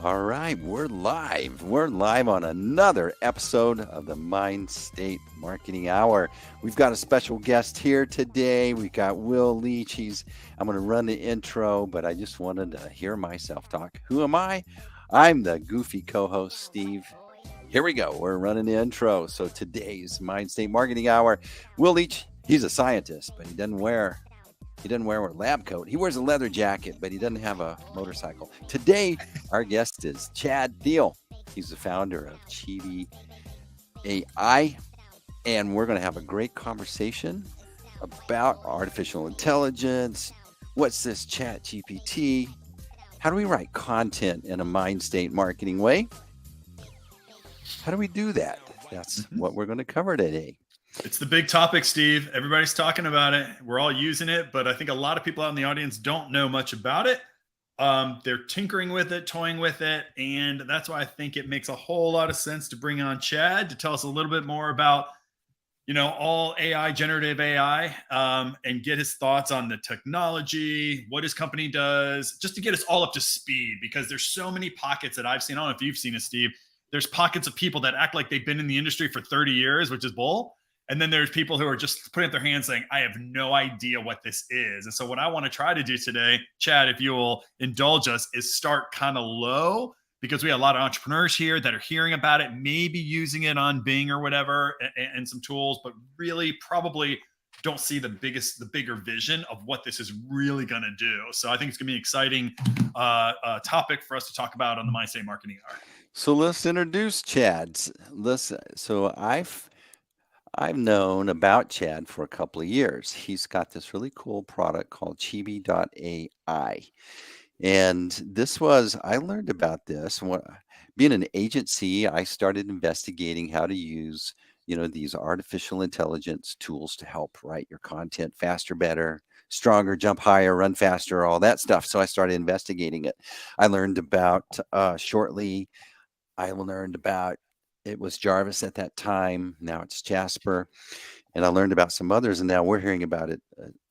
All right, we're live. We're live on another episode of the Mindstate Marketing Hour. We've got a special guest here today. We got Will Leach. I'm going to run the intro, but I just wanted to hear myself talk. Who am I? I'm the goofy co-host, Steve. Here we go. We're running the intro. So today's Mindstate Marketing Hour. Will Leach, he's a scientist, but he doesn't wear a lab coat. He wears a leather jacket, but he doesn't have a motorcycle. Today, our guest is Chad Thiele. He's the founder of Chibi AI, and we're going to have a great conversation about artificial intelligence. What's this Chat GPT? How do we write content in a mind state marketing way? How do we do that? That's what we're going to cover today. It's the big topic, Steve. Everybody's talking about it. We're all using it, but I think a lot of people out in the audience don't know much about it. They're tinkering with it, toying with it, and that's why I think it makes a whole lot of sense to bring on Chad to tell us a little bit more about, all AI, generative AI, and get his thoughts on the technology, what his company does, just to get us all up to speed. Because there's so many pockets that I've seen. I don't know if you've seen it, Steve. There's pockets of people that act like they've been in the industry for 30 years, which is bull. And then there's people who are just putting up their hands saying, I have no idea what this is. And so what I want to try to do today, Chad, if you will indulge us, is start kind of low, because we have a lot of entrepreneurs here that are hearing about it, maybe using it on Bing or whatever and some tools, but really probably don't see the bigger vision of what this is really going to do. So I think it's going to be an exciting topic for us to talk about on the Mindstate Marketing Hour. So let's introduce Chad. So I've known about Chad for a couple of years. He's got this really cool product called Chibi AI. And I learned about this. Being an agency, I started investigating how to use, these artificial intelligence tools to help write your content faster, better, stronger, jump higher, run faster, all that stuff. So I started investigating it. I learned about shortly, I learned about it was Jarvis at that time. Now it's Jasper. And I learned about some others, and now we're hearing about it,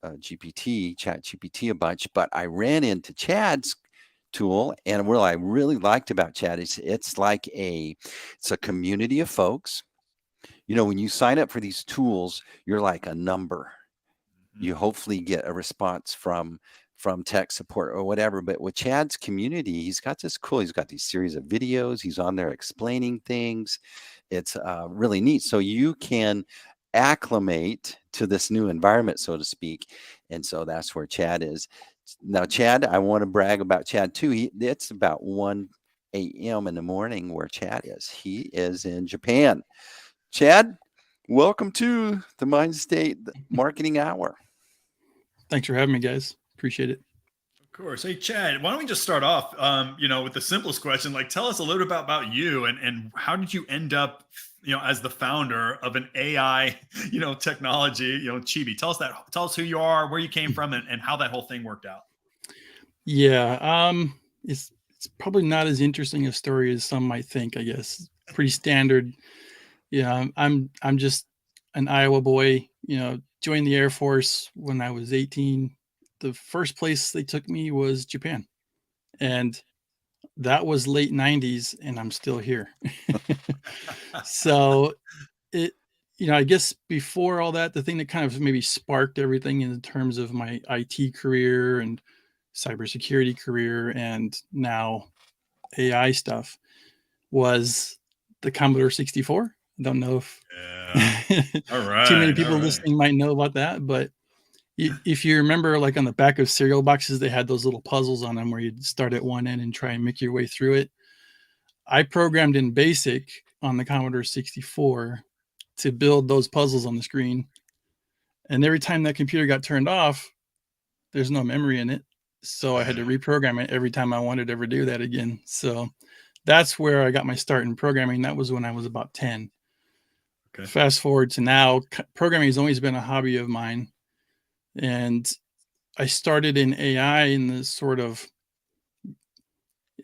Chat GPT, a bunch. But I ran into Chad's tool, and what I really liked about Chad is it's a community of folks. When you sign up for these tools, you're like a number. You hopefully get a response from tech support or whatever. But with Chad's community, he's got these series of videos. He's on there explaining things. It's really neat. So you can acclimate to this new environment, so to speak. And so that's where Chad is. Now, Chad, I want to brag about Chad too. It's about 1 a.m. in the morning where Chad is. He is in Japan. Chad, welcome to the Mindstate Marketing Hour. Thanks for having me, guys. Appreciate it. Of course. Hey, Chad, why don't we just start off, with the simplest question? Like, tell us a little bit about you and how did you end up, as the founder of an AI, technology, Chibi. Tell us who you are, where you came from, and how that whole thing worked out. Yeah, it's probably not as interesting a story as some might think. I guess pretty standard. Yeah, I'm just an Iowa boy. Joined the Air Force when I was 18. The first place they took me was Japan, and that was late 90s, and I'm still here. So I guess before all that, the thing that kind of maybe sparked everything in terms of my IT career and cybersecurity career and now AI stuff was the Commodore 64. I don't know if all right, too many people listening might know about that, but if you remember, like on the back of cereal boxes, they had those little puzzles on them where you'd start at one end and try and make your way through it. I programmed in BASIC on the Commodore 64 to build those puzzles on the screen. And every time that computer got turned off, there's no memory in it. So I had to reprogram it every time I wanted to ever do that again. So that's where I got my start in programming. That was when I was about 10. Okay. Fast forward to now, programming has always been a hobby of mine. And I started in AI in the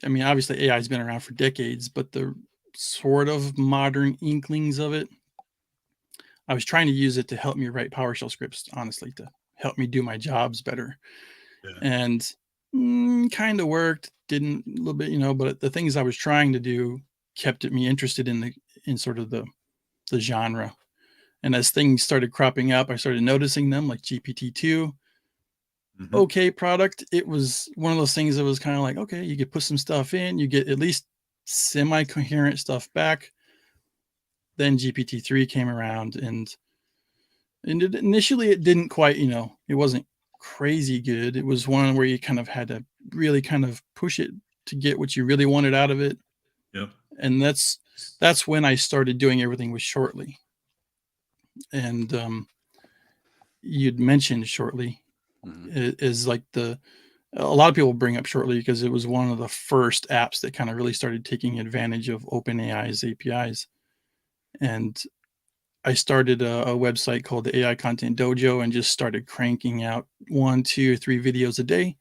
obviously AI has been around for decades, but the sort of modern inklings of it, I was trying to use it to help me write PowerShell scripts, honestly, to help me do my jobs better. Yeah. And kind of worked, didn't a little bit, but the things I was trying to do kept me interested in sort of the genre. And as things started cropping up, I started noticing them, like GPT-2. Mhm. Okay product. It was one of those things that was kind of like, okay, you could put some stuff in, you get at least semi-coherent stuff back. Then GPT-3 came around, and initially it didn't quite, it wasn't crazy good. It was one where you kind of had to really kind of push it to get what you really wanted out of it. Yep. And that's when I started doing everything with Shortly. And you'd mentioned Shortly is like a lot of people bring up Shortly because it was one of the first apps that kind of really started taking advantage of OpenAI's APIs. And I started a website called the AI Content Dojo and just started cranking out 1, 2, 3 videos a day,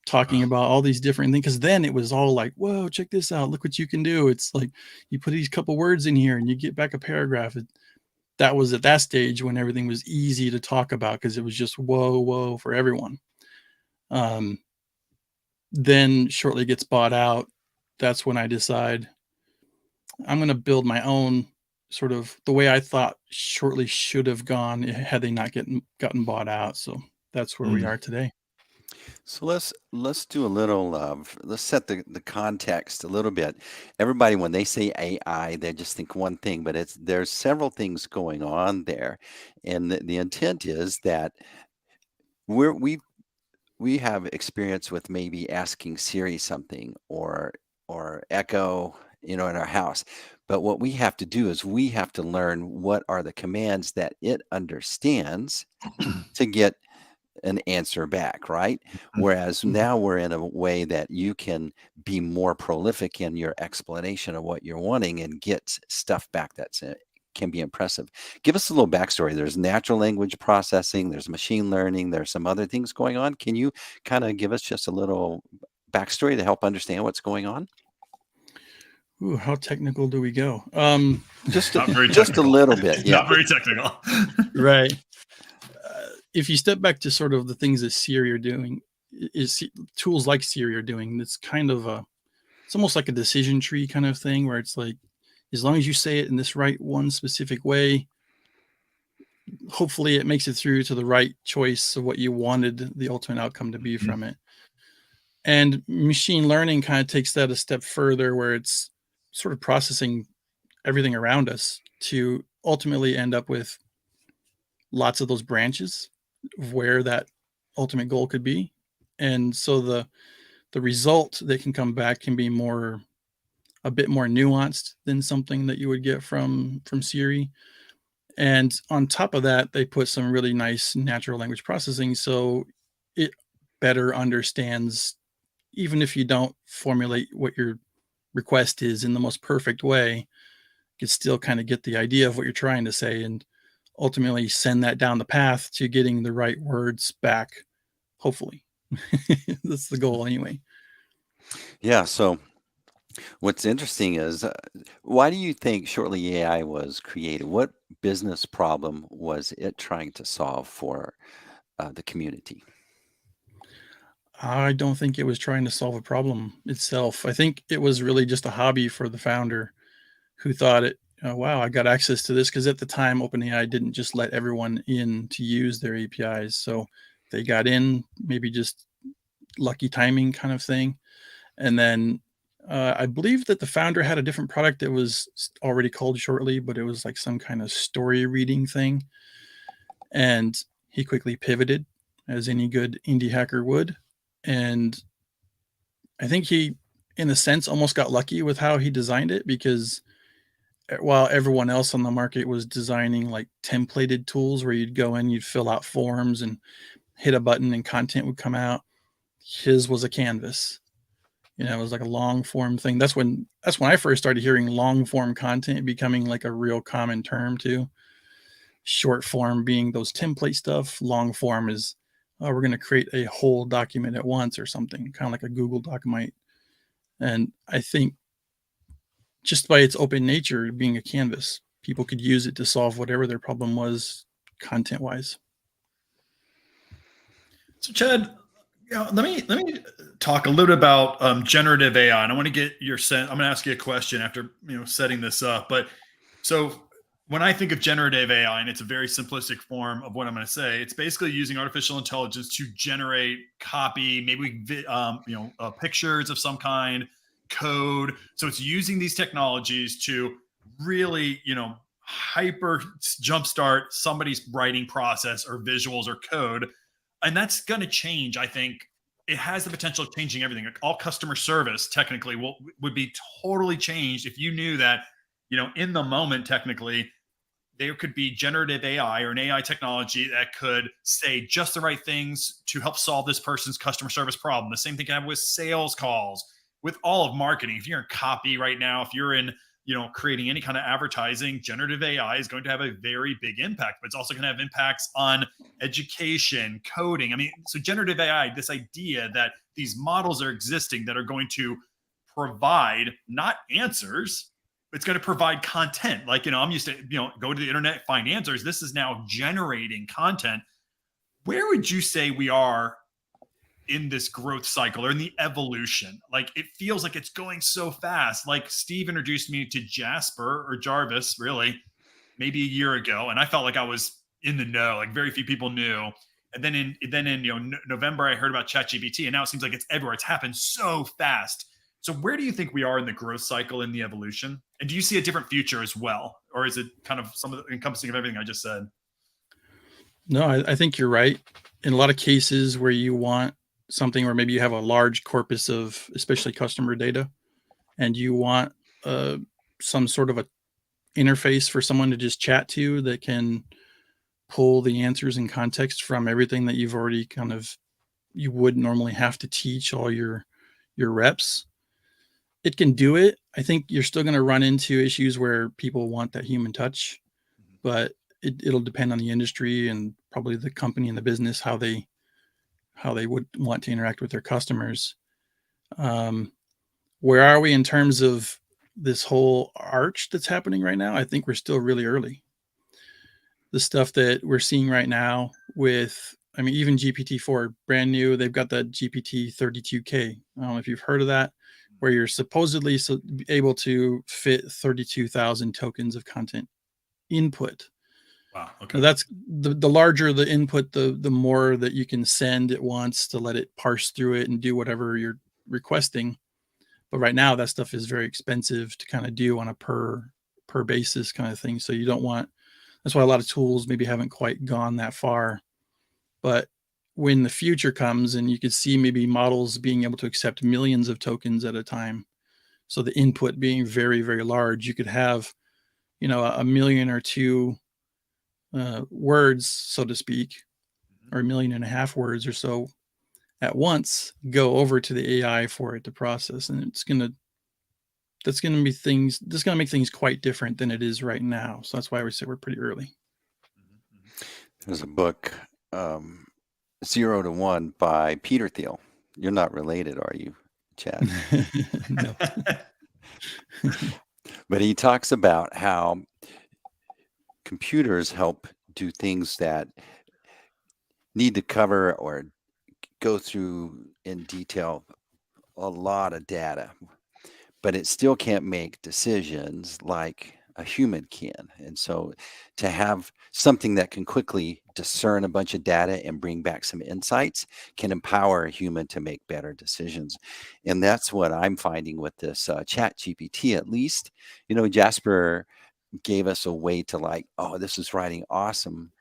talking about all these different things. Because then it was all like, whoa, check this out. Look what you can do. It's like you put these couple words in here and you get back a paragraph. That was at that stage when everything was easy to talk about because it was just whoa for everyone. Then Shortly gets bought out. That's when I decide I'm going to build my own sort of the way I thought Shortly should have gone had they not gotten bought out. So that's where we are today. So let's do a little let's set the context a little bit. Everybody, when they say AI, they just think one thing, but there's several things going on there, and the intent is that we have experience with maybe asking Siri something or Echo, in our house. But what we have to do is we have to learn what are the commands that it understands to get an answer back, right? Whereas now we're in a way that you can be more prolific in your explanation of what you're wanting and get stuff back that's can be impressive. Give us a little backstory. There's natural language processing, there's machine learning, there's some other things going on. Can you kind of give us just a little backstory to help understand what's going on? Ooh, how technical do we go? Just Not very just a technical. little bit, yeah. Not very technical. Right. If you step back to sort of the things that Siri are doing, is tools like Siri are doing, it's kind of it's almost like a decision tree kind of thing where it's like, as long as you say it in this right one specific way, hopefully it makes it through to the right choice of what you wanted the ultimate outcome to be from it. And machine learning kind of takes that a step further where it's sort of processing everything around us to ultimately end up with lots of those branches of where that ultimate goal could be. And so the result that can come back can be a bit more nuanced than something that you would get from Siri. And on top of that, they put some really nice natural language processing so it better understands, even if you don't formulate what your request is in the most perfect way, you can still kind of get the idea of what you're trying to say and ultimately send that down the path to getting the right words back, hopefully. That's the goal anyway. Yeah, so what's interesting is why do you think Shortly AI was created? What business problem was it trying to solve for the community? I don't think it was trying to solve a problem itself. I think it was really just a hobby for the founder who thought wow, I got access to this. Because at the time, OpenAI didn't just let everyone in to use their APIs. So they got in, maybe just lucky timing kind of thing. And then I believe that the founder had a different product that was already called Shortly, but it was like some kind of story reading thing. And he quickly pivoted, as any good indie hacker would. And I think he, in a sense, almost got lucky with how he designed it because while everyone else on the market was designing like templated tools where you'd go in, you'd fill out forms and hit a button and content would come out, his was a canvas. It was like a long form thing. That's when I first started hearing long form content becoming like a real common term too. Short form being those template stuff. Long form is, oh, we're going to create a whole document at once or something, kind of like a Google Doc might. And I think just by its open nature, being a canvas, people could use it to solve whatever their problem was content wise. So Chad, let me talk a little about generative AI, and I want to get your sense. I'm going to ask you a question after setting this up. But so when I think of generative AI, and it's a very simplistic form of what I'm going to say, it's basically using artificial intelligence to generate copy, maybe pictures of some kind, code. So it's using these technologies to really hyper jumpstart somebody's writing process or visuals or code, and that's going to change. I think it has the potential of changing everything. Like all customer service technically would be totally changed if you knew that, in the moment, technically, there could be generative AI or an AI technology that could say just the right things to help solve this person's customer service problem. The same thing can happen with sales calls, with all of marketing. If you're in copy right now, if you're in creating any kind of advertising, generative AI is going to have a very big impact, but it's also going to have impacts on education, coding. I mean, so generative AI, this idea that these models are existing that are going to provide not answers, it's going to provide content. Like, I'm used to, go to the internet, find answers. This is now generating content. Where would you say we are in this growth cycle or in the evolution? Like, it feels like it's going so fast. Like, Steve introduced me to Jasper or Jarvis, really, maybe a year ago, and I felt like I was in the know. Like, very few people knew. And then in November, I heard about ChatGPT, and now it seems like it's everywhere. It's happened so fast. So where do you think we are in the growth cycle, in the evolution? And do you see a different future as well, or is it kind of some of the encompassing of everything I just said? No, I think you're right. In a lot of cases where you want something, or maybe you have a large corpus of especially customer data, and you want some sort of a interface for someone to just chat to that can pull the answers and context from everything that you've already you would normally have to teach all your reps. It can do it. I think you're still going to run into issues where people want that human touch, but it'll depend on the industry and probably the company and the business, how they would want to interact with their customers. Where are we in terms of this whole arch that's happening right now? I think we're still really early. The stuff that we're seeing right now with, even GPT-4, brand new, they've got that GPT-32K. I don't know if you've heard of that, where you're supposedly able to fit 32,000 tokens of content input. Wow. Okay. Now that's the larger the input, the more that you can send at once to let it parse through it and do whatever you're requesting. But right now, that stuff is very expensive to kind of do on a per basis kind of thing. So you don't want. That's why a lot of tools maybe haven't quite gone that far. But when the future comes, and you could see maybe models being able to accept millions of tokens at a time, so the input being very, very large, you could have, a million or two words, so to speak, or 1.5 million words or so at once go over to the AI for it to process. And that's going to make things quite different than it is right now. So that's why we say we're pretty early. There's a book, 0 to 1 by Peter Thiele. You're not related, are you, Chad? No. But he talks about how computers help do things that need to cover or go through in detail a lot of data, but it still can't make decisions like a human can. And so to have something that can quickly discern a bunch of data and bring back some insights can empower a human to make better decisions. And that's what I'm finding with this chat GPT, at least. Jasper gave us a way to this is writing awesome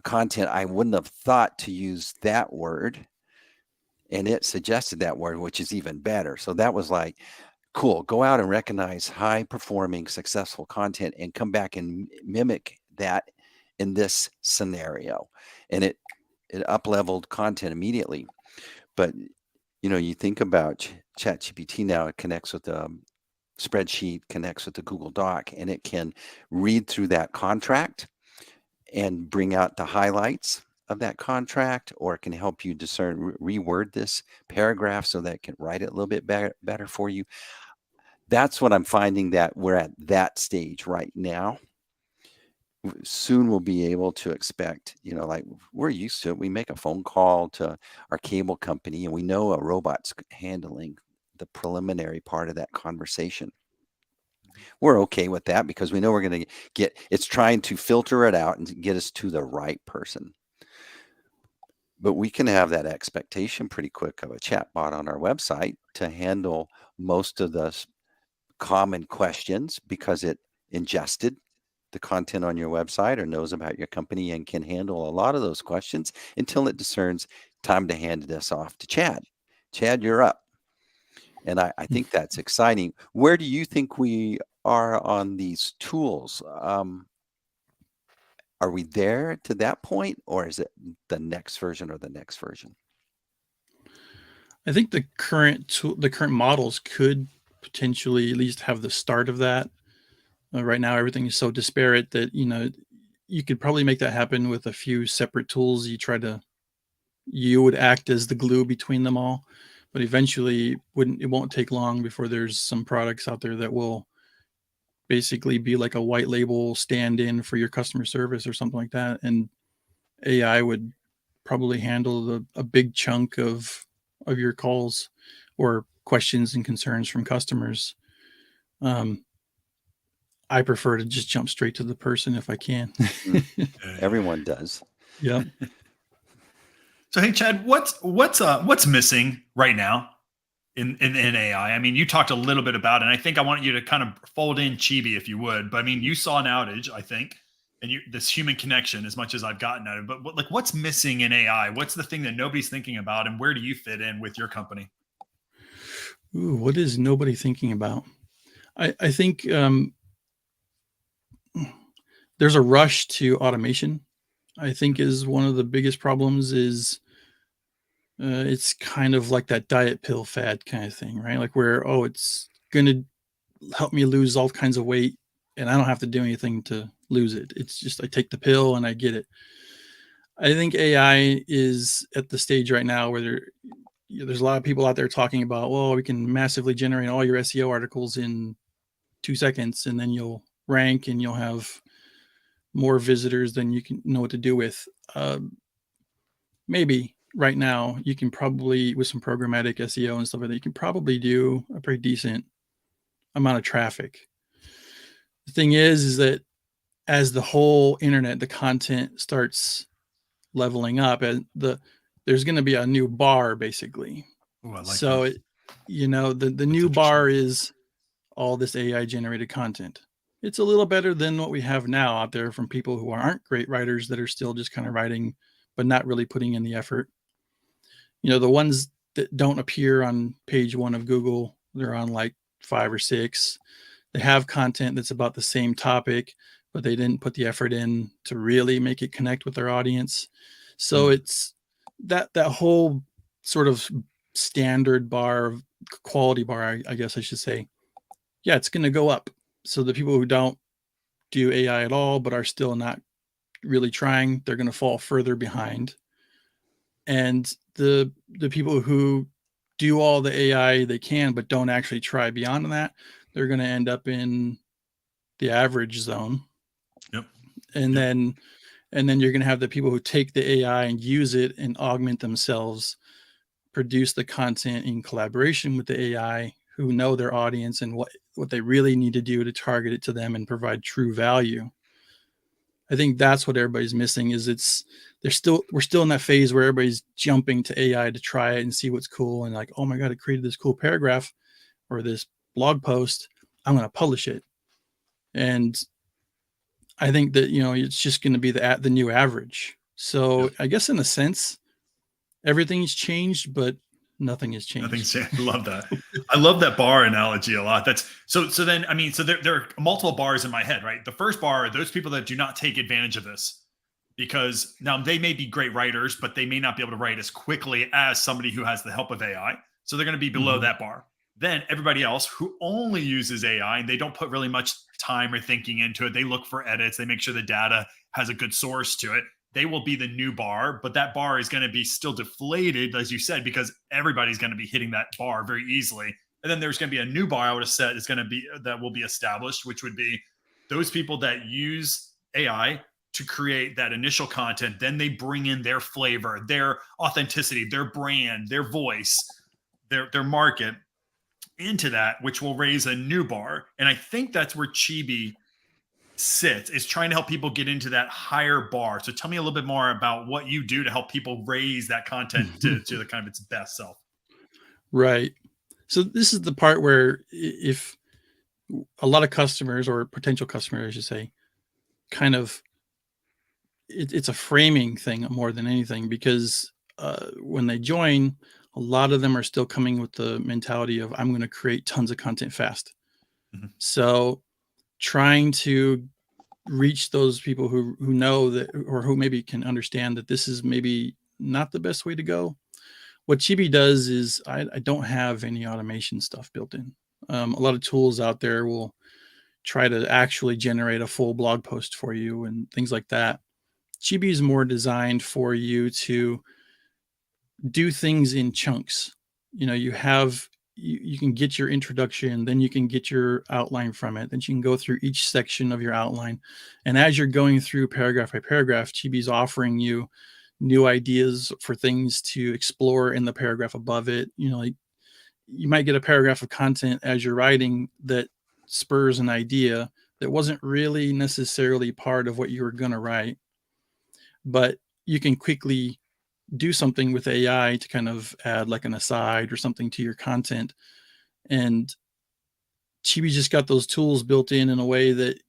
content. I wouldn't have thought to use that word, and it suggested that word, which is even better. So that was cool. Go out and recognize high performing, successful content and come back and mimic that in this scenario. And it up-leveled content immediately. But, you think about ChatGPT now, it connects with the spreadsheet, connects with the Google Doc, and it can read through that contract and bring out the highlights of that contract, or it can help you discern, reword this paragraph so that it can write it a little bit better for you. That's what I'm finding, that we're at that stage right now. Soon we'll be able to expect, like we're used to it. We make a phone call to our cable company and we know a robot's handling the preliminary part of that conversation. We're okay with that because we know we're going to it's trying to filter it out and get us to the right person. But we can have that expectation pretty quick of a chatbot on our website to handle most of the common questions because it ingested the content on your website or knows about your company and can handle a lot of those questions until it discerns time to hand this off to Chad. Chad, you're up. And I think that's exciting. Where do you think we are on these tools? Are we there to that point, or is it the next version or the next version? I think the current models could potentially at least have the start of that. Right now, everything is so disparate that you could probably make that happen with a few separate tools. You would act as the glue between them all, but eventually it won't take long before there's some products out there that will basically be like a white label stand-in for your customer service or something like that, and AI would probably handle a big chunk of your calls or questions and concerns from customers. I prefer to just jump straight to the person if I can. Everyone does. Yeah. So hey, Chad, what's missing right now in AI? I mean, you talked a little bit about it, and I think I want you to kind of fold in Chibi if you would. But I mean, you saw an outage, I think, and this human connection as much as I've gotten at it. But what's missing in AI? What's the thing that nobody's thinking about, and where do you fit in with your company? Ooh, what is nobody thinking about? I think there's a rush to automation. I think is one of the biggest problems is it's kind of like that diet pill fad kind of thing, right? Like where, it's going to help me lose all kinds of weight and I don't have to do anything to lose it. It's just I take the pill and I get it. I think AI is at the stage right now where there's a lot of people out there talking about, well, we can massively generate all your SEO articles in 2 seconds and then you'll rank and you'll have more visitors than you can know what to do with. Maybe right now you can probably, with some programmatic SEO and stuff like that, you can probably do a pretty decent amount of traffic. The thing is that as the whole internet, the content starts leveling up, and there's going to be a new bar basically. Ooh, I like so that. The new bar is all this AI generated content. It's a little better than what we have now out there from people who aren't great writers that are still just kind of writing, but not really putting in the effort. The ones that don't appear on page 1 of Google, they're on like 5 or 6. They have content that's about the same topic, but they didn't put the effort in to really make it connect with their audience. So it's that whole sort of standard bar, quality bar, I guess I should say. Yeah, it's going to go up. So the people who don't do AI at all, but are still not really trying, they're going to fall further behind. And the people who do all the AI they can, but don't actually try beyond that, they're going to end up in the average zone. Yep. And then you're going to have the people who take the AI and use it and augment themselves, produce the content in collaboration with the AI, who know their audience and what they really need to do to target it to them and provide true value. I think that's what everybody's missing is we're still in that phase where everybody's jumping to AI to try it and see what's cool. And like, oh my God, it created this cool paragraph or this blog post. I'm going to publish it. And I think that, it's just going to be the new average. So yeah. I guess in a sense, everything's changed, but nothing has changed. Nothing's changed. I love that. I love that bar analogy a lot. That's so then, I mean, so there are multiple bars in my head, right? The first bar are those people that do not take advantage of this because now they may be great writers, but they may not be able to write as quickly as somebody who has the help of AI. So they're going to be below that bar. Then everybody else who only uses AI and they don't put really much time or thinking into it. They look for edits. They make sure the data has a good source to it. They will be the new bar, but that bar is going to be still deflated, as you said, because everybody's going to be hitting that bar very easily. And then there's going to be a new bar I would have said that will be established, which would be those people that use AI to create that initial content. Then they bring in their flavor, their authenticity, their brand, their voice, their market into that, which will raise a new bar. And I think that's where Chibi sits, is trying to help people get into that higher bar. So tell me a little bit more about what you do to help people raise that content to the kind of its best self. Right. So this is the part where if a lot of customers, or potential customers, I should say, kind of, it's a framing thing more than anything, because when they join, a lot of them are still coming with the mentality of, I'm going to create tons of content fast. Mhm. So trying to reach those people who know that, or who maybe can understand that this is maybe not the best way to go. What Chibi does is, I don't have any automation stuff built in. A lot of tools out there will try to actually generate a full blog post for you and things like that. Chibi is more designed for you to do things in chunks. You know, you can get your introduction, then you can get your outline from it, then you can go through each section of your outline. And as you're going through paragraph by paragraph, Chibi's offering you new ideas for things to explore in the paragraph above it. You know, like, you might get a paragraph of content as you're writing that spurs an idea that wasn't really necessarily part of what you were going to write, but you can quickly do something with AI to kind of add like an aside or something to your content. And Chibi just got those tools built in a way that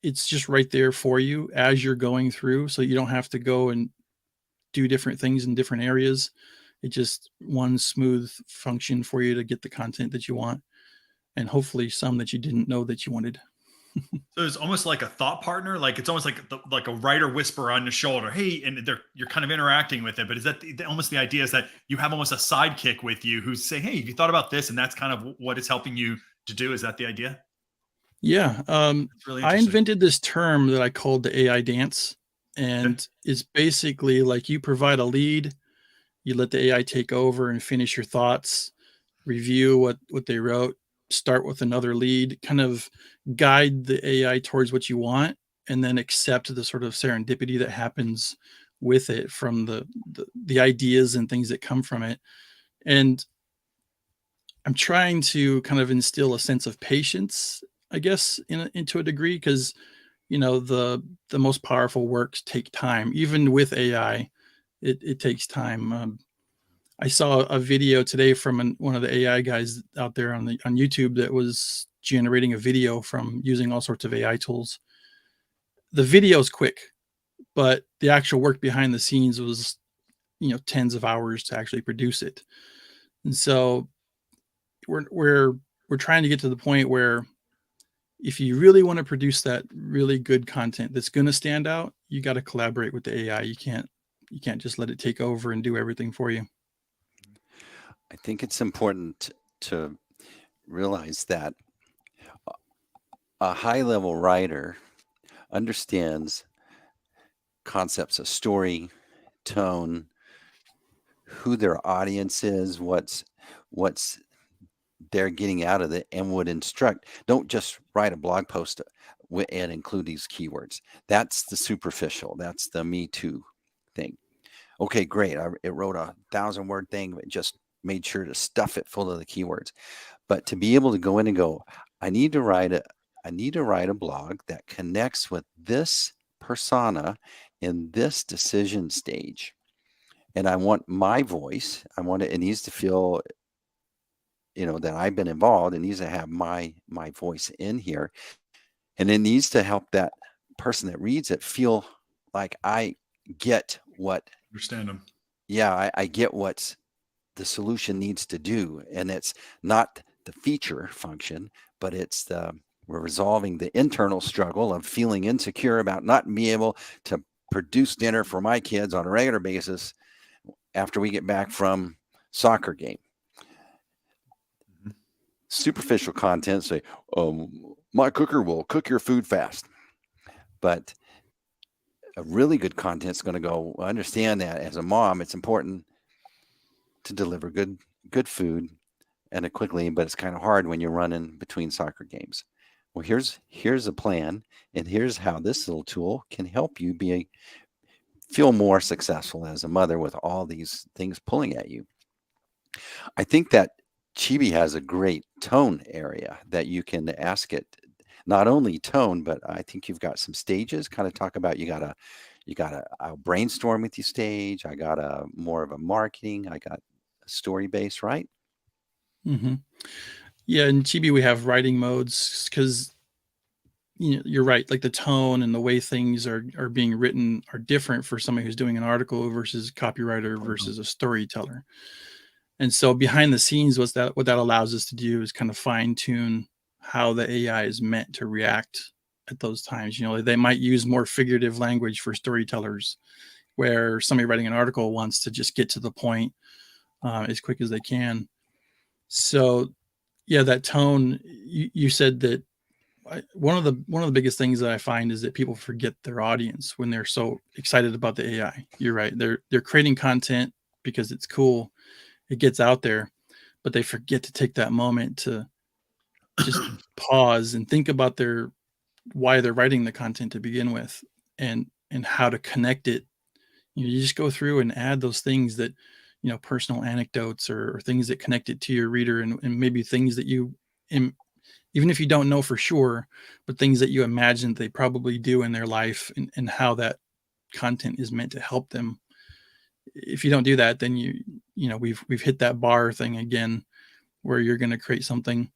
it's just right there for you as you're going through. So you don't have to go and do different things in different areas. It's just one smooth function for you to get the content that you want, and hopefully some that you didn't know that you wanted. So it's almost like a thought partner. Like it's almost like a writer whisper on your shoulder. Hey, and you're kind of interacting with it. But is that almost the idea is that you have almost a sidekick with you who's saying, hey, have you thought about this? And that's kind of what it's helping you to do. Is that the idea? Yeah. It's really I interesting. invented this term that I called the AI dance. Okay. And it's basically like, you provide a lead, you let the AI take over and finish your thoughts, review what they wrote, start with another lead, kind of guide the AI towards what you want, and then accept the sort of serendipity that happens with it from the ideas and things that come from it. And I'm trying to kind of instill a sense of patience, I guess, into a degree, because the most powerful works take time. Even with AI, it takes time. I saw a video today from one of the AI guys out there on YouTube that was generating a video from using all sorts of AI tools. The video's quick, but the actual work behind the scenes was, tens of hours to actually produce it. And so we're trying to get to the point where, if you really want to produce that really good content that's going to stand out, you got to collaborate with the AI. You can't just let it take over and do everything for you. I think it's important to realize that a high level writer understands concepts of story, tone, who their audience is, what's they're getting out of it, and would instruct. Don't just write a blog post and include these keywords. That's the superficial. That's the Me Too thing. Okay, great. It wrote a 1,000-word thing, but just made sure to stuff it full of the keywords. But to be able to go in and go, I need to write a blog that connects with this persona in this decision stage. And I want my voice. It needs to feel, that I've been involved. It needs to have my voice in here. And it needs to help that person that reads it feel like I get what, Understand them. yeah, I get what the solution needs to do. And it's not the feature function, but we're resolving the internal struggle of feeling insecure about not being able to produce dinner for my kids on a regular basis after we get back from soccer game. Mhm. Superficial content say, my cooker will cook your food fast. But a really good content is going to go, I understand that as a mom, it's important to deliver good food and it quickly, but it's kind of hard when you're running between soccer games. Well, here's a plan, and here's how this little tool can help you feel more successful as a mother with all these things pulling at you. I think that Chibi has a great tone area that you can ask it. Not only tone, but I think you've got some stages. Kind of talk about I'll brainstorm with you stage. I got a more of a marketing. I got a story base, right? Mm-hmm. Yeah, in Chibi we have writing modes because you're right. Like the tone and the way things are being written are different for somebody who's doing an article versus copywriter versus a storyteller. And so behind the scenes, what that allows us to do is kind of fine tune how the AI is meant to react at those times. They might use more figurative language for storytellers, where somebody writing an article wants to just get to the point as quick as they can. So, yeah, that tone. You said that one of the biggest things that I find is that people forget their audience when they're so excited about the AI. You're right. They're creating content because it's cool. It gets out there, but they forget to take that moment to just pause and think about why they're writing the content to begin with, and how to connect it. You just go through and add those things that, personal anecdotes or things that connect it to your reader, and maybe things that even if you don't know for sure, but things that you imagine they probably do in their life, and how that content is meant to help them. If you don't do that, then we've hit that bar thing again, where you're going to create something.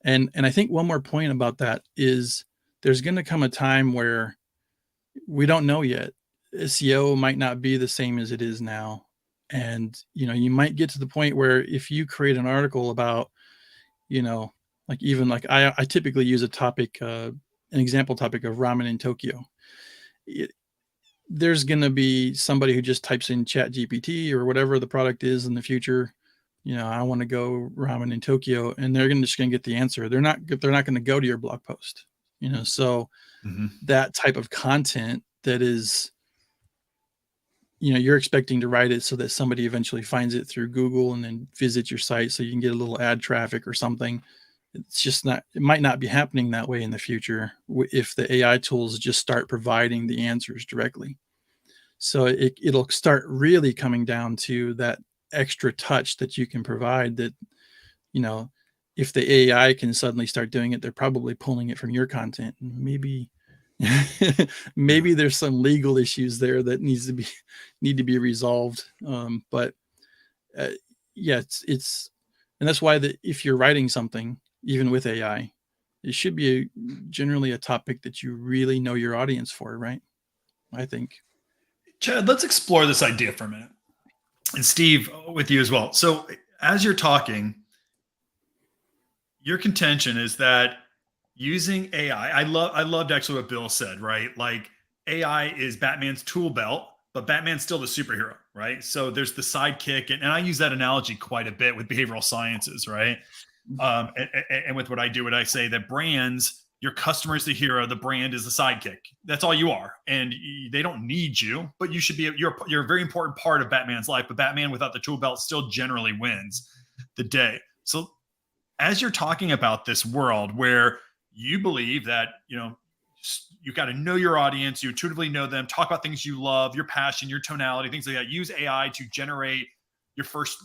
And I think one more point about that is there's going to come a time where we don't know yet. SEO might not be the same as it is now. And, you might get to the point where if you create an article about, like even like I typically use a topic, an example topic of ramen in Tokyo. There's going to be somebody who just types in Chat GPT or whatever the product is in the future. I want to go ramen in Tokyo, and they're just going to get the answer. They're not going to go to your blog post. So that type of content that is, you're expecting to write it so that somebody eventually finds it through Google and then visits your site so you can get a little ad traffic or something. It's just not, it might not be happening that way in the future if the AI tools just start providing the answers directly. So it'll start really coming down to that extra touch that you can provide that, if the AI can suddenly start doing it, they're probably pulling it from your content. And maybe there's some legal issues there that need to be resolved. But yeah, it's and that's why if you're writing something, even with AI, it should be generally a topic that you really know your audience for, right? I think. Chad, let's explore this idea for a minute. And Steve, with you as well. So as you're talking, your contention is that using AI, I loved actually what Bill said, right? Like AI is Batman's tool belt, but Batman's still the superhero, right? So there's the sidekick. And I use that analogy quite a bit with behavioral sciences, right? And with what I say that brands, your customer is the hero, the brand is the sidekick. That's all you are, and they don't need you, but you should be. You're a very important part of Batman's life. But Batman without the tool belt still generally wins the day. So, as you're talking about this world where you believe that you've got to know your audience, you intuitively know them, talk about things you love, your passion, your tonality, things like that. Use AI to generate your first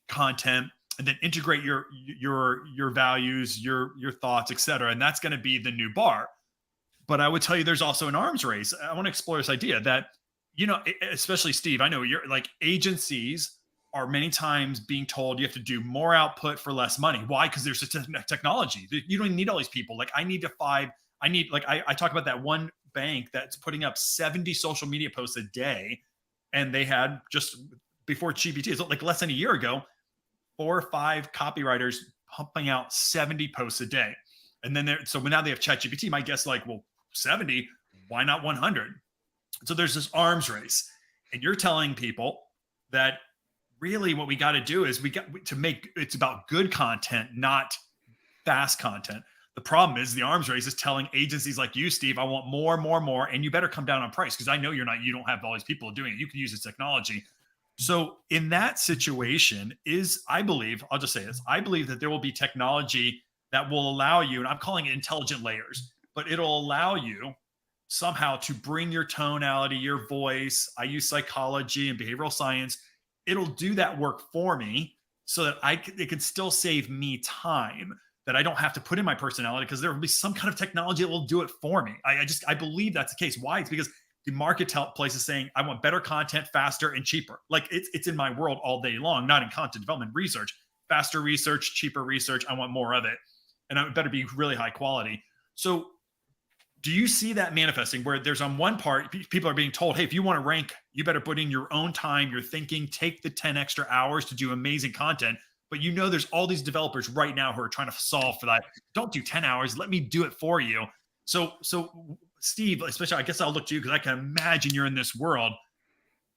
content, and then integrate your values, your thoughts, etc. And that's going to be the new bar. But I would tell you, there's also an arms race. I want to explore this idea that, especially Steve, I know you're like agencies are many times being told you have to do more output for less money. Why? Because there's a technology. You don't need all these people. Like I talk about that one bank that's putting up 70 social media posts a day. And they had just before GPT, it's like less than a year ago, 4 or 5 copywriters pumping out 70 posts a day. And then so now they have ChatGPT. My guess, like, well, 70, why not 100? So there's this arms race. And you're telling people that really what we got to do is we got to make it's about good content, not fast content. The problem is the arms race is telling agencies like you, Steve, I want more, and you better come down on price because I know you don't have all these people doing it. You can use this technology. So in that situation I believe, I'll just say this, I believe that there will be technology that will allow you, and I'm calling it intelligent layers, but it'll allow you somehow to bring your tonality, your voice. I use psychology and behavioral science. It'll do that work for me so that it can still save me time that I don't have to put in my personality, because there will be some kind of technology that will do it for me. I believe that's the case. Why? It's because the marketplace is saying, I want better content, faster and cheaper. Like it's in my world all day long, not in content development research. Faster research, cheaper research. I want more of it. And it better be really high quality. So do you see that manifesting where there's on one part, people are being told, hey, if you want to rank, you better put in your own time, your thinking, take the 10 extra hours to do amazing content. But you know, there's all these developers right now who are trying to solve for that. Don't do 10 hours. Let me do it for you. So Steve, especially, I guess I'll look to you because I can imagine you're in this world.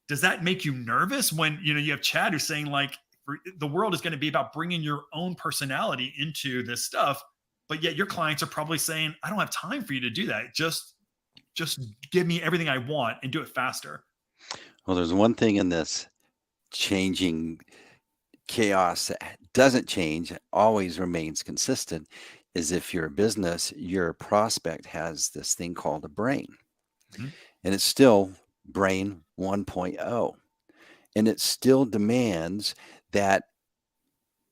Does that make you nervous when, you have Chad who's saying like, the world is going to be about bringing your own personality into this stuff, but yet your clients are probably saying, I don't have time for you to do that. Just give me everything I want and do it faster. Well, there's one thing in this changing chaos that doesn't change, always remains consistent, is if you're a business, your prospect has this thing called a brain. Mhm. And it's still brain 1.0. And it still demands that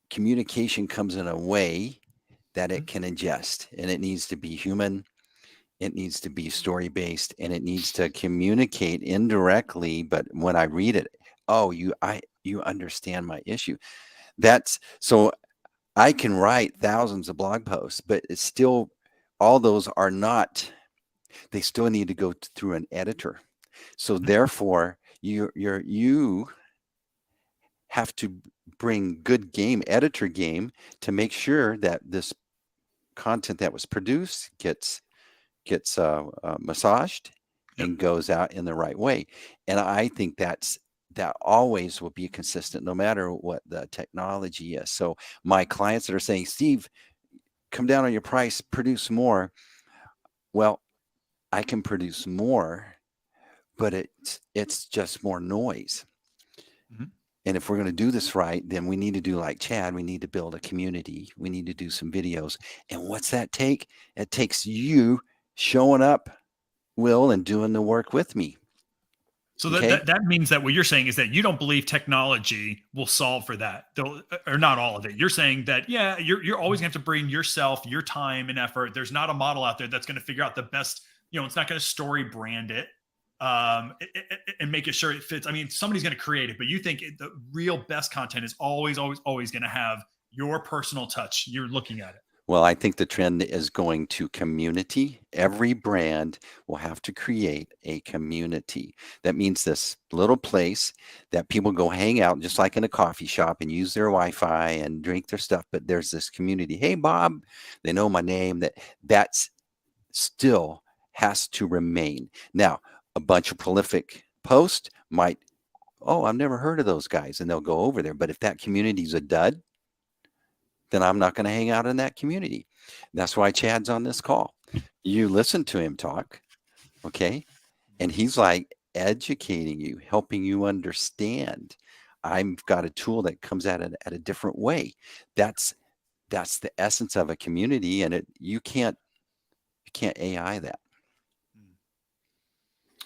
communication comes in a way that it can ingest, and it needs to be human, it needs to be story based, and it needs to communicate indirectly. But when I read it, oh, you understand my issue. That's so I can write thousands of blog posts, but it's still, all those are not, they still need to go through an editor. So therefore you have to bring good editor game to make sure that this content that was produced gets massaged and goes out in the right way. And I think that always will be consistent no matter what the technology is. So my clients that are saying, Steve, come down on your price, produce more. Well, I can produce more, but it's just more noise. Mm-hmm. And if we're going to do this right, then we need to do like Chad. We need to build a community. We need to do some videos. And what's that take? It takes you showing up, Will, and doing the work with me. So Okay? that means that what you're saying is that you don't believe technology will solve for that, or not all of it. You're saying that, yeah, you're always going to have to bring yourself, your time and effort. There's not a model out there that's going to figure out the best, it's not going to story brand it and make it sure it fits. I mean, somebody's going to create it, but you think the real best content is always going to have your personal touch. You're looking at it. Well, I think the trend is going to community. Every brand will have to create a community. That means this little place that people go hang out, just like in a coffee shop, and use their Wi-Fi and drink their stuff. But there's this community. Hey, Bob, they know my name. That's still has to remain. Now, a bunch of prolific posts might, oh, I've never heard of those guys, and they'll go over there. But if that community's a dud, then I'm not going to hang out in that community. That's why Chad's on this call. You listen to him talk, okay? And he's like educating you, helping you understand. I've got a tool that comes at it at a different way. That's the essence of a community, and you can't AI that.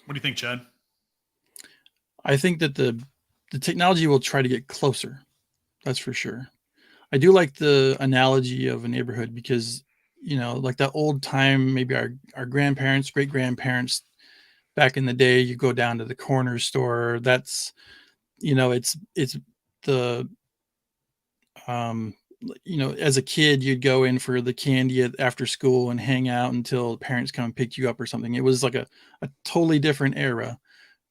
What do you think, Chad? I think that the technology will try to get closer. That's for sure. I do like the analogy of a neighborhood because, like that old time, maybe our grandparents, great grandparents back in the day, you go down to the corner store. That's, it's the, as a kid, you'd go in for the candy after school and hang out until parents come and pick you up or something. It was like a totally different era,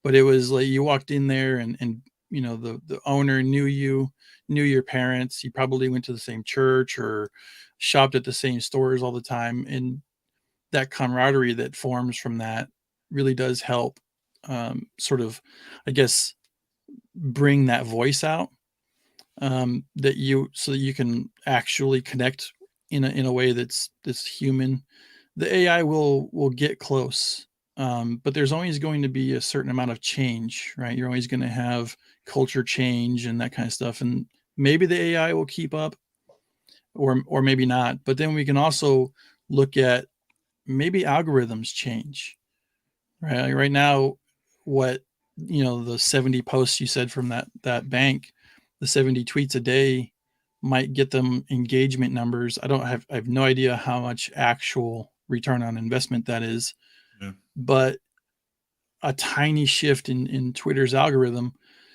but it was like you walked in there and the owner knew your parents. You probably went to the same church or shopped at the same stores all the time. And that camaraderie that forms from that really does help sort of, I guess, bring that voice out so that you can actually connect in a way that's human. The AI will get close. But there's always going to be a certain amount of change, right? You're always going to have culture change and that kind of stuff. And maybe the AI will keep up, or maybe not. But then we can also look at maybe algorithms change, right? Like right now, what, the 70 posts you said from that bank, the 70 tweets a day might get them engagement numbers. I have no idea how much actual return on investment that is, but a tiny shift in Twitter's algorithm,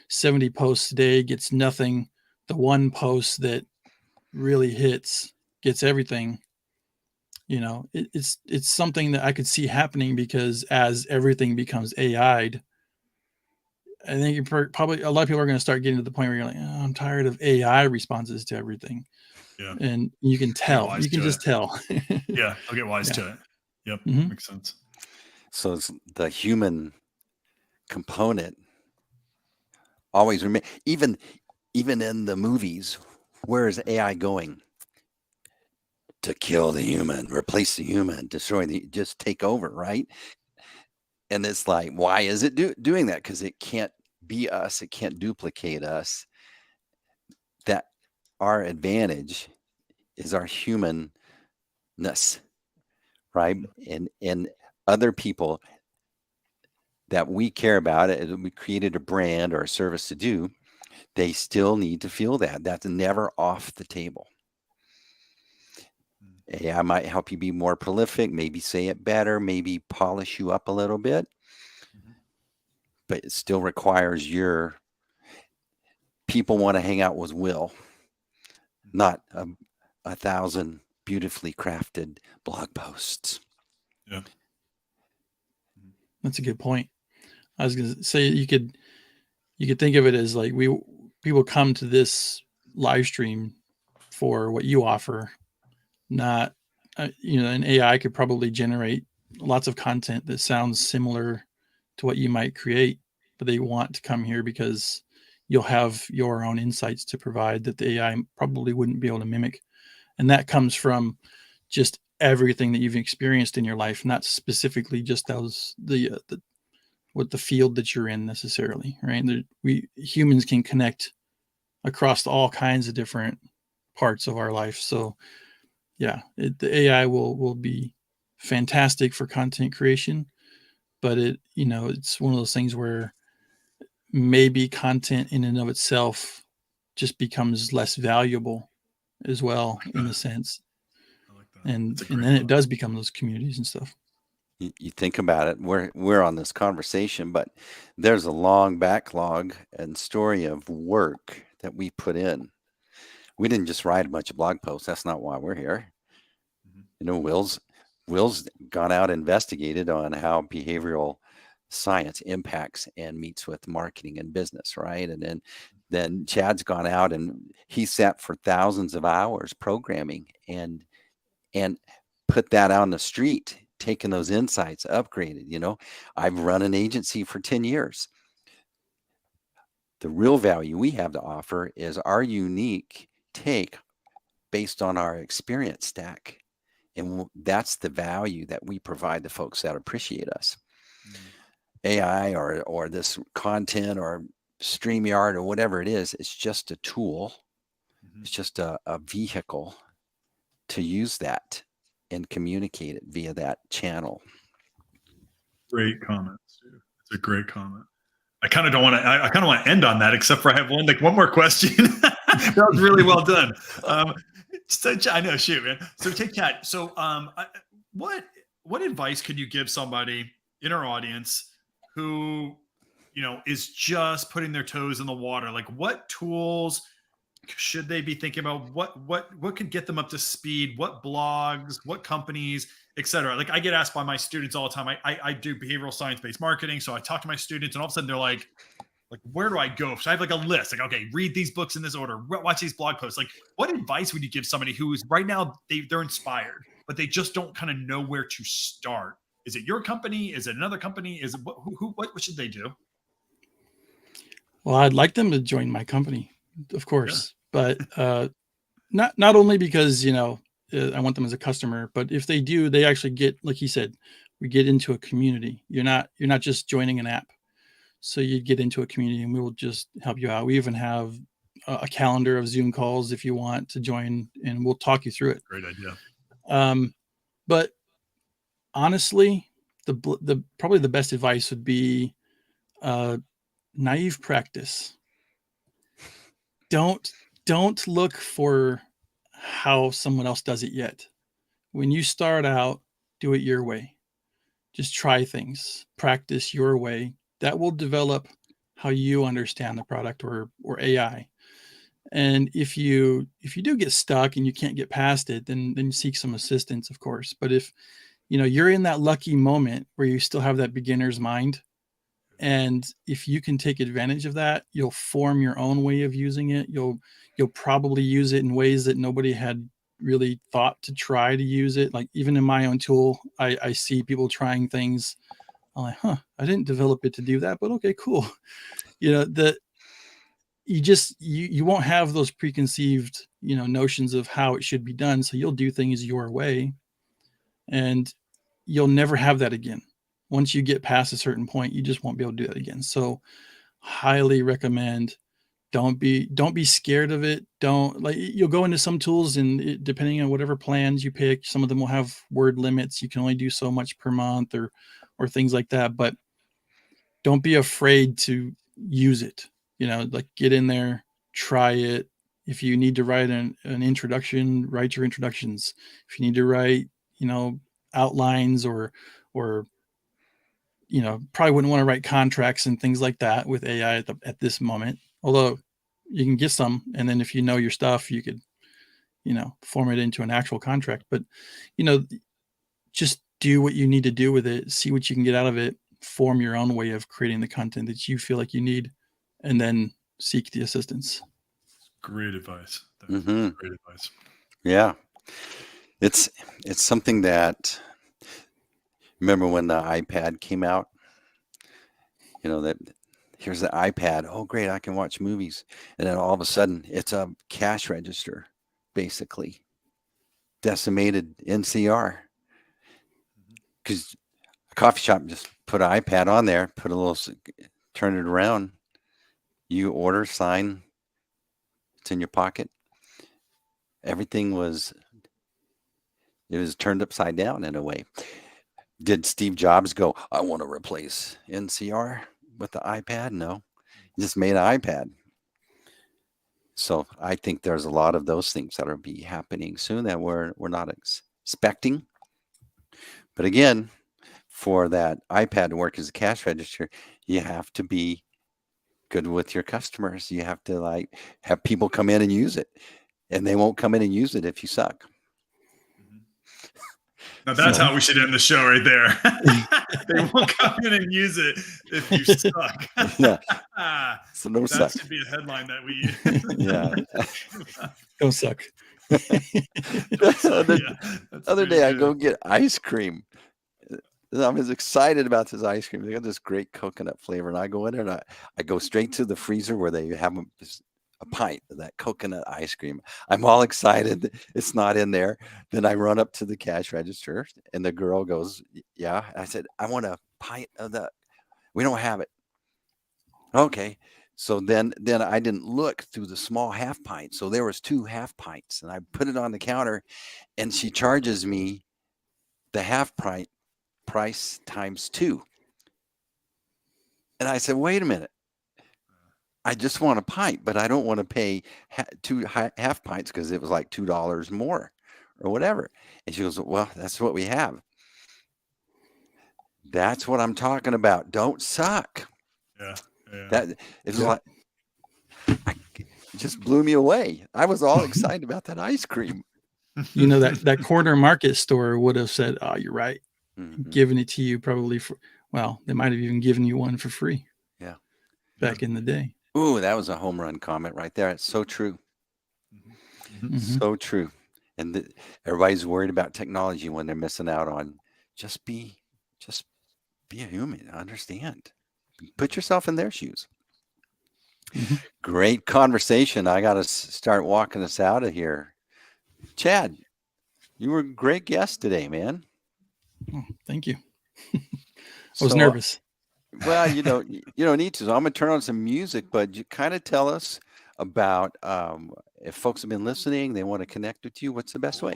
70 posts a day gets nothing. The one post that really hits gets everything. It's something that I could see happening, because as everything becomes AI'd, I think probably a lot of people are going to start getting to the point where you're like, oh, I'm tired of AI responses to everything. Yeah. And you can tell. You can just tell. Yeah, I'll get wise to it. Yep, makes sense. So it's the human component always remain. Even in the movies, where is AI going? To kill the human, replace the human, just take over, right? And it's like, why is it doing that? Because it can't be us. It can't duplicate us. That our advantage is our humanness, right? And other people that we care about, we created a brand or a service to do, they still need to feel that. That's never off the table. AI might help you be more prolific, maybe say it better, maybe polish you up a little bit, but it still requires people want to hang out with Will, not 1,000 beautifully crafted blog posts. Yeah. That's a good point. I was going to say, you could think of it as like people come to this live stream for what you offer, not, an AI could probably generate lots of content that sounds similar to what you might create, but they want to come here because you'll have your own insights to provide that the AI probably wouldn't be able to mimic. And that comes from just everything that you've experienced in your life, not specifically just the field that you're in necessarily, right? We humans can connect across all kinds of different parts of our life. So yeah, the AI will be fantastic for content creation, but it's one of those things where maybe content in and of itself just becomes less valuable as well, in a sense. I like that. And then it does become those communities and stuff. You think about it, we're on this conversation, but there's a long backlog and story of work that we put in. We didn't just write a bunch of blog posts. That's not why we're here. Will's gone out and investigated on how behavioral science impacts and meets with marketing and business, right? And then Chad's gone out and he sat for thousands of hours programming and put that out on the street, taking those insights, upgraded. I've run an agency for 10 years. The real value we have to offer is our unique take based on our experience stack. And that's the value that we provide to folks that appreciate us. AI or this content or StreamYard or whatever it is, it's just a tool. It's just a vehicle to use that and communicate it via that channel. Great comment, Stu. It's a great comment. I kind of don't want to. I kind of want to end on that, except for I have one more question. That was really well done. So I know, shoot, man. So take Chad. So, what advice could you give somebody in our audience who, is just putting their toes in the water? Like, what tools should they be thinking about? What could get them up to speed? What blogs? What companies? Etc. Like, I get asked by my students all the time. I do behavioral science-based marketing, so I talk to my students, and all of a sudden they're like, where do I go? So I have like a list. Like, okay, read these books in this order. Watch these blog posts. Like, what advice would you give somebody who is right now they're inspired, but they just don't kind of know where to start? Is it your company? Is it another company? Is it what should they do? Well, I'd like them to join my company, of course, but not only because I want them as a customer, but if they do, they actually get, like he said, we get into a community. You're not just joining an app. So you get into a community and we will just help you out. We even have a calendar of Zoom calls if you want to join, and we'll talk you through it. Great idea. But honestly, the probably the best advice would be naive practice. Don't look for how someone else does it yet. When you start out, do it your way. Just try things, practice your way. That will develop how you understand the product or AI. And if you do get stuck and you can't get past it, then seek some assistance, of course. But if you're in that lucky moment where you still have that beginner's mind, and if you can take advantage of that, you'll form your own way of using it. You'll probably use it in ways that nobody had really thought to try to use it. Like even in my own tool, I see people trying things. I'm like, I didn't develop it to do that, but okay, cool. That you won't have those preconceived notions of how it should be done, so you'll do things your way, and you'll never have that again. Once you get past a certain point, you just won't be able to do that again. So highly recommend, don't be scared of it. Don't, like, you'll go into some tools, and depending on whatever plans you pick, some of them will have word limits. You can only do so much per month or things like that, but don't be afraid to use it. Like, get in there, try it. If you need to write an introduction, write your introductions. If you need to write, outlines or probably wouldn't want to write contracts and things like that with AI at this moment. Although you can get some, and then if you know your stuff, you could, form it into an actual contract. But, just do what you need to do with it. See what you can get out of it. Form your own way of creating the content that you feel like you need, and then seek the assistance. Great advice. Mm-hmm. Great advice. Yeah. It's something that, remember when the iPad came out? That here's the iPad. Oh, great, I can watch movies. And then all of a sudden, it's a cash register, basically. Decimated NCR. Because a coffee shop just put an iPad on there, put a little, turn it around. You order, sign, it's in your pocket. Everything was turned upside down in a way. Did Steve Jobs go, I want to replace NCR with the iPad? No, he just made an iPad. So I think there's a lot of those things that will be happening soon that we're not expecting. But again, for that iPad to work as a cash register, you have to be good with your customers. You have to have people come in and use it, and they won't come in and use it if you suck. Now that's how we should end the show right there. They won't come in and use it if you suck. Yeah. So no suck. That should be a headline that we yeah. Don't suck. The other day I go get ice cream. I was excited about this ice cream. They got this great coconut flavor, and I go in there and I go straight to the freezer where they have a pint of that coconut ice cream. I'm all excited. It's not in there. Then I run up to the cash register, and the girl goes, yeah. I said, I want a pint of that. We don't have it. Okay. So then I didn't look through the small half pint. So there was 2 half pints, and I put it on the counter, and she charges me the half pint price times 2. And I said, wait a minute. I just want a pint, but I don't want to pay 2 half pints because it was like $2 more or whatever. And she goes, well, that's what we have. That's what I'm talking about. Don't suck. Yeah. That it was it just blew me away. I was all excited about that ice cream. That corner market store would have said, oh, you're right. Mm-hmm. Giving it to you probably they might have even given you one for free. Yeah. Back in the day. Ooh, that was a home run comment right there. It's so true. Mm-hmm. So true. And everybody's worried about technology when they're missing out on just be a human. Understand. Put yourself in their shoes. Mm-hmm. Great conversation. I got to start walking us out of here. Chad, you were a great guest today, man. Oh, thank you. I was nervous. Well, you don't need to. So I'm going to turn on some music, but you kind of tell us about if folks have been listening, they want to connect with you, what's the best way?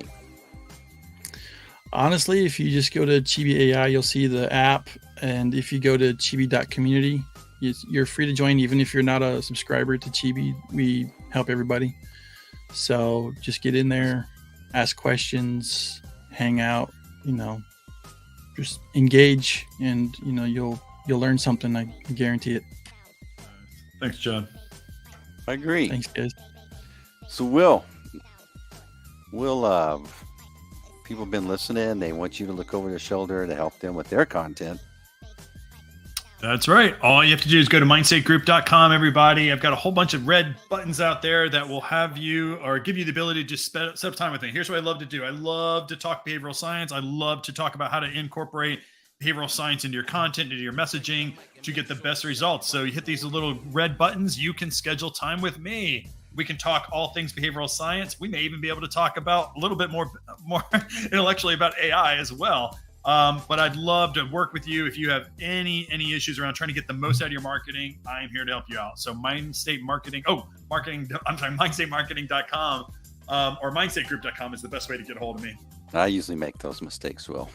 Honestly, if you just go to Chibi AI, you'll see the app. And if you go to chibi.community, you're free to join. Even if you're not a subscriber to Chibi, we help everybody. So just get in there, ask questions, hang out, just engage, and you'll learn something. I guarantee it. Thanks, John. I agree. Thanks, guys. So Will, people have been listening. They want you to look over their shoulder to help them with their content. That's right. All you have to do is go to mindstategroup.com, everybody. I've got a whole bunch of red buttons out there that will have you or give you the ability to just set up time with me. Here's what I love to do. I love to talk behavioral science. I love to talk about how to incorporate behavioral science into your content, into your messaging to get the best results. So you hit these little red buttons. You can schedule time with me. We can talk all things behavioral science. We may even be able to talk about a little bit more intellectually about AI as well. But I'd love to work with you. If you have any issues around trying to get the most out of your marketing, I am here to help you out. So Mindstate Marketing.com or mindstategroup.com is the best way to get a hold of me. I usually make those mistakes, Will.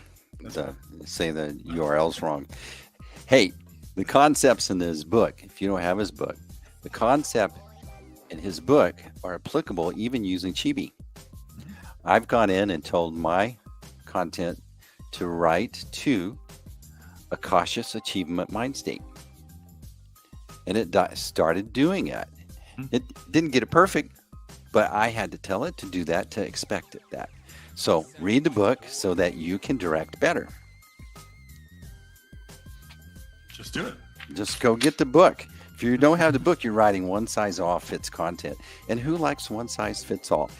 Say the URL's wrong. Hey, the concepts in his book, if you don't have his book, the concept in his book are applicable even using Chibi. I've gone in and told my content to write to a cautious achievement mind state. And it started doing it. It didn't get it perfect, but I had to tell it to do that, to expect that. So read the book so that you can direct better. Just do it. Just go get the book. If you don't have the book, you're writing one size all fits content. And who likes one size fits all?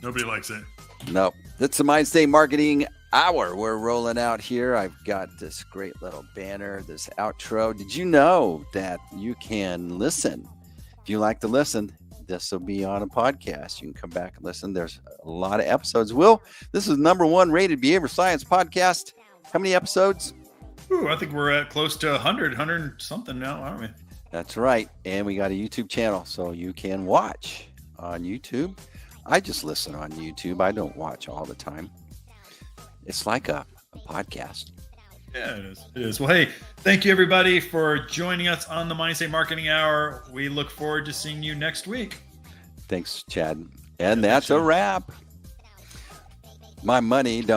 Nobody likes it. No. That's the Mindstate Marketing Hour. We're rolling out here. I've got this great little banner, this outro. Did you know that you can listen? If you like to listen, this will be on a podcast. You can come back and listen. There's a lot of episodes. Will, this is #1 rated behavioral science podcast. How many episodes? Ooh, I think we're at close to 100 something now, aren't we? That's right. And we got a YouTube channel, so you can watch on YouTube. I just listen on YouTube. I don't watch all the time. It's like a podcast. Yeah, it is. It is. Well, hey, thank you, everybody, for joining us on the Mindstate Marketing Hour. We look forward to seeing you next week. Thanks, Chad. And that's a wrap. My money don't